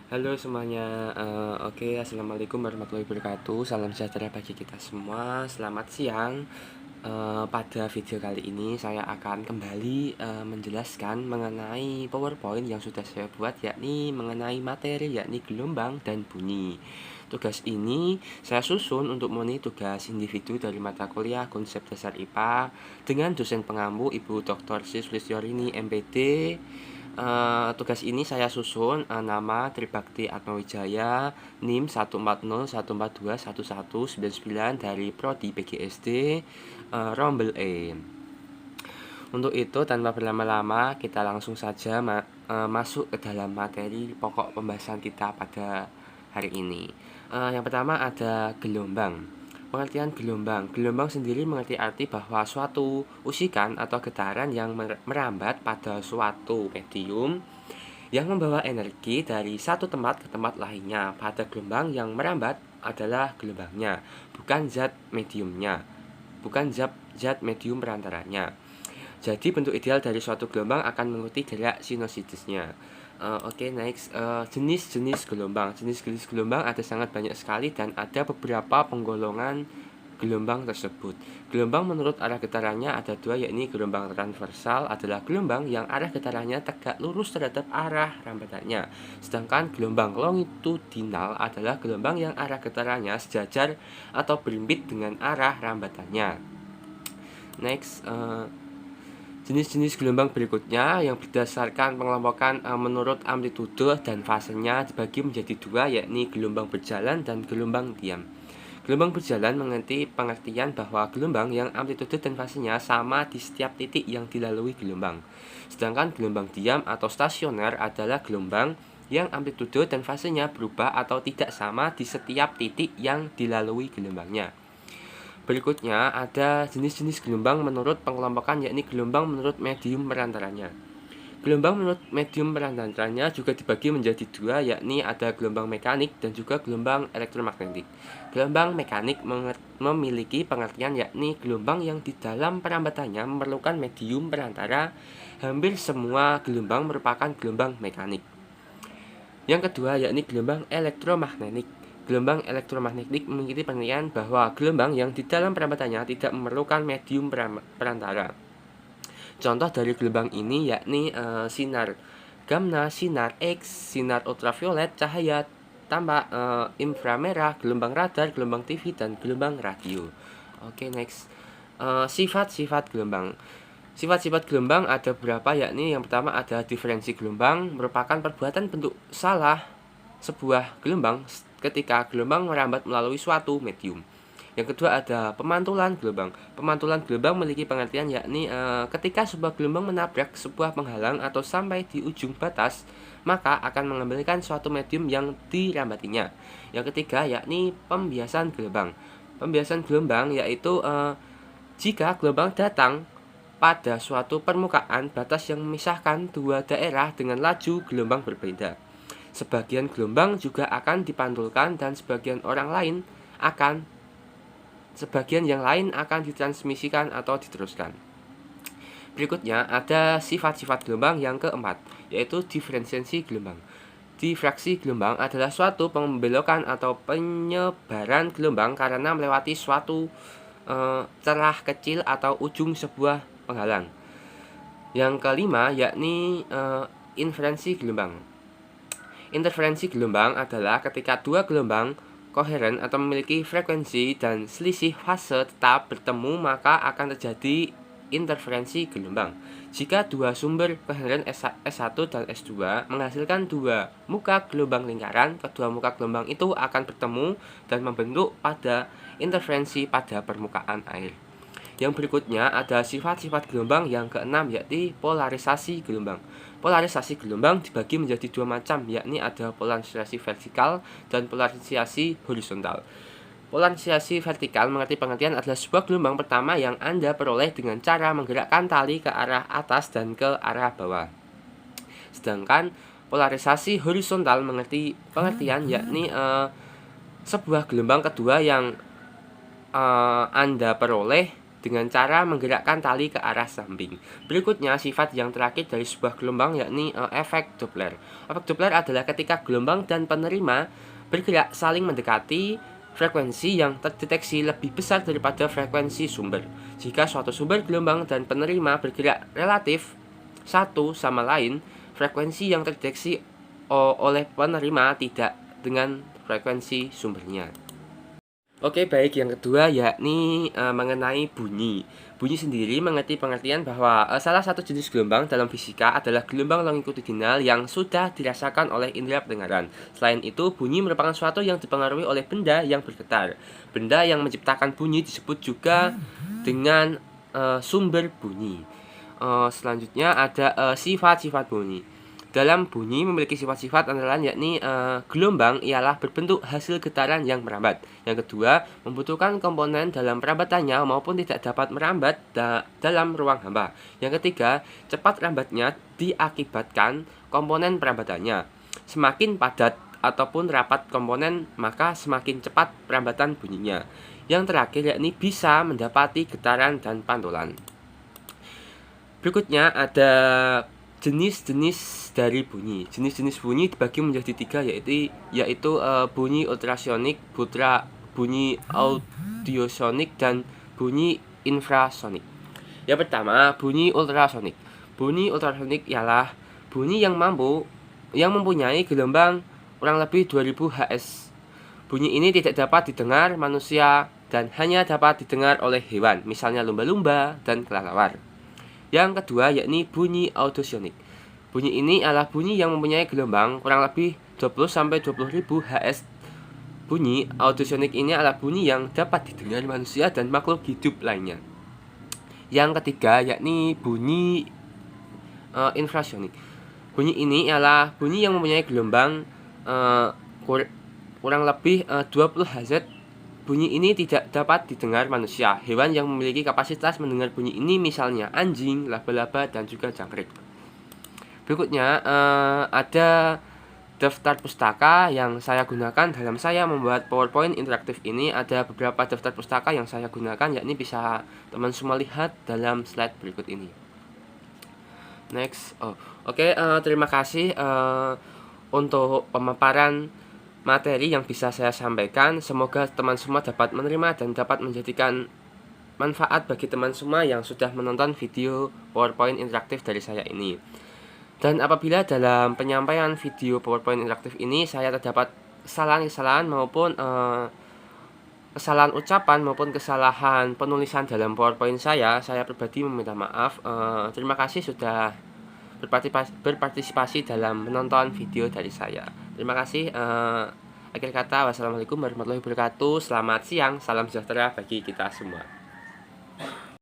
Halo semuanya, oke, assalamualaikum warahmatullahi wabarakatuh. Salam sejahtera bagi kita semua. Selamat siang. Pada video kali ini saya akan kembali menjelaskan mengenai PowerPoint yang sudah saya buat, yakni mengenai materi, yakni gelombang dan bunyi. Tugas ini saya susun untuk memenuhi tugas individu dari mata kuliah Konsep Dasar IPA dengan dosen pengampu Ibu Dr. Sislisyorini MPD. Tugas ini saya susun nama Tribakti Atmawijaya, NIM 140142199 dari Prodi PGSD, Rombel E. Untuk itu tanpa berlama-lama kita langsung saja masuk ke dalam materi pokok pembahasan kita pada hari ini. Yang pertama ada gelombang. Pengertian gelombang. Gelombang sendiri mengerti arti bahwa suatu usikan atau getaran yang merambat pada suatu medium yang membawa energi dari satu tempat ke tempat lainnya. Pada gelombang yang merambat adalah gelombangnya, bukan zat mediumnya, bukan zat medium perantaranya. Jadi bentuk ideal dari suatu gelombang akan mengikuti gerak sinusoidesnya. Next, jenis-jenis gelombang. Jenis-jenis gelombang ada sangat banyak sekali dan ada beberapa penggolongan gelombang tersebut. Gelombang menurut arah getarannya ada dua, yakni gelombang transversal adalah gelombang yang arah getarannya tegak lurus terhadap arah rambatannya. Sedangkan gelombang longitudinal adalah gelombang yang arah getarannya sejajar atau berimbit dengan arah rambatannya. Next, jenis-jenis gelombang berikutnya yang berdasarkan pengelompokan menurut amplitude dan fasenya dibagi menjadi dua, yakni gelombang berjalan dan gelombang diam. Gelombang berjalan mengerti pengertian bahwa gelombang yang amplitude dan fasenya sama di setiap titik yang dilalui gelombang. Sedangkan gelombang diam atau stasioner adalah gelombang yang amplitude dan fasenya berubah atau tidak sama di setiap titik yang dilalui gelombangnya. Berikutnya ada jenis-jenis gelombang menurut pengelompokan, yakni gelombang menurut medium perantaranya. Gelombang menurut medium perantaranya juga dibagi menjadi dua, yakni ada gelombang mekanik dan juga gelombang elektromagnetik. Gelombang mekanik memiliki pengertian yakni gelombang yang di dalam perambatannya memerlukan medium perantara. Hampir semua gelombang merupakan gelombang mekanik. Yang kedua yakni gelombang elektromagnetik. Gelombang elektromagnetik memiliki pengertian bahwa gelombang yang di dalam perambatannya tidak memerlukan medium perantara. Contoh dari gelombang ini yakni sinar gamma, sinar X, sinar ultraviolet, cahaya tanpa inframerah, gelombang radar, gelombang TV, dan gelombang radio. Next. Sifat-sifat gelombang. Sifat-sifat gelombang ada beberapa, yakni yang pertama ada diferensi gelombang, merupakan perbuatan bentuk salah sebuah gelombang ketika gelombang merambat melalui suatu medium. Yang kedua ada pemantulan gelombang. Pemantulan gelombang memiliki pengertian yakni ketika sebuah gelombang menabrak sebuah penghalang atau sampai di ujung batas, maka akan mengembalikan suatu medium yang dirambatinya. Yang ketiga yakni pembiasan gelombang. Pembiasan gelombang yaitu jika gelombang datang pada suatu permukaan batas yang memisahkan dua daerah dengan laju gelombang berbeda. Sebagian gelombang juga akan dipantulkan dan sebagian yang lain akan ditransmisikan atau diteruskan. Berikutnya ada sifat-sifat gelombang yang keempat, yaitu diferensiasi gelombang. Difraksi gelombang adalah suatu pembelokan atau penyebaran gelombang karena melewati suatu celah kecil atau ujung sebuah penghalang. Yang kelima yakni inferensi gelombang. Interferensi gelombang adalah ketika dua gelombang koheren atau memiliki frekuensi dan selisih fase tetap bertemu, maka akan terjadi interferensi gelombang. Jika dua sumber koheren S1 dan S2 menghasilkan dua muka gelombang lingkaran, kedua muka gelombang itu akan bertemu dan membentuk pada interferensi pada permukaan air. Yang berikutnya ada sifat-sifat gelombang yang keenam, yakni polarisasi gelombang. Polarisasi gelombang dibagi menjadi dua macam, yakni ada polarisasi vertikal dan polarisasi horizontal. Polarisasi vertikal mengerti pengertian adalah sebuah gelombang pertama yang Anda peroleh dengan cara menggerakkan tali ke arah atas dan ke arah bawah. Sedangkan polarisasi horizontal mengerti pengertian yakni sebuah gelombang kedua yang Anda peroleh dengan cara menggerakkan tali ke arah samping. Berikutnya, sifat yang terakhir dari sebuah gelombang yakni efek Doppler. Efek Doppler adalah ketika gelombang dan penerima bergerak saling mendekati frekuensi yang terdeteksi lebih besar daripada frekuensi sumber. Jika suatu sumber, gelombang, dan penerima bergerak relatif satu sama lain, frekuensi yang terdeteksi oleh penerima tidak dengan frekuensi sumbernya. Oke, baik. Yang kedua yakni mengenai bunyi. Bunyi sendiri mengerti pengertian bahwa salah satu jenis gelombang dalam fisika adalah gelombang longitudinal yang sudah dirasakan oleh indera pendengaran. Selain itu, bunyi merupakan suatu yang dipengaruhi oleh benda yang bergetar. Benda yang menciptakan bunyi disebut juga dengan sumber bunyi. Selanjutnya ada sifat-sifat bunyi. Dalam bunyi memiliki sifat-sifat antara lain yakni gelombang ialah berbentuk hasil getaran yang merambat. Yang kedua, membutuhkan komponen dalam perambatannya maupun tidak dapat merambat dalam ruang hampa. Yang ketiga, cepat rambatnya diakibatkan komponen perambatannya. Semakin padat ataupun rapat komponen, maka semakin cepat perambatan bunyinya. Yang terakhir yakni bisa mendapati getaran dan pantulan. Berikutnya ada jenis-jenis dari bunyi. Jenis-jenis bunyi dibagi menjadi tiga, yaitu bunyi ultrasonik, bunyi audiosonik, dan bunyi infrasonik. Yang pertama, bunyi ultrasonik. Bunyi ultrasonik ialah bunyi yang mempunyai gelombang kurang lebih 2000 Hz. Bunyi ini tidak dapat didengar manusia dan hanya dapat didengar oleh hewan, misalnya lumba-lumba dan kelelawar. Yang kedua yakni bunyi audiosonik. Bunyi ini adalah bunyi yang mempunyai gelombang kurang lebih 20-20.000 Hz. Bunyi audiosonik ini adalah bunyi yang dapat didengar manusia dan makhluk hidup lainnya. Yang ketiga yakni bunyi infrasonik. Bunyi ini adalah bunyi yang mempunyai gelombang kurang lebih 20 Hz. Bunyi ini tidak dapat didengar manusia. Hewan yang memiliki kapasitas mendengar bunyi ini misalnya anjing, laba-laba, dan juga jangkrik. Berikutnya ada daftar pustaka yang saya gunakan dalam saya membuat PowerPoint interaktif ini. Ada beberapa daftar pustaka yang saya gunakan, yakni bisa teman semua lihat dalam slide berikut ini. Next. Terima kasih untuk pemaparan materi yang bisa saya sampaikan. Semoga teman semua dapat menerima dan dapat menjadikan manfaat bagi teman semua yang sudah menonton video PowerPoint interaktif dari saya ini. Dan apabila dalam penyampaian video PowerPoint interaktif ini saya terdapat kesalahan-kesalahan maupun kesalahan ucapan maupun kesalahan penulisan dalam PowerPoint saya pribadi meminta maaf. Terima kasih sudah berpartisipasi dalam menonton video dari saya. Terima kasih. Akhir kata, wassalamualaikum warahmatullahi wabarakatuh. Selamat siang, salam sejahtera bagi kita semua.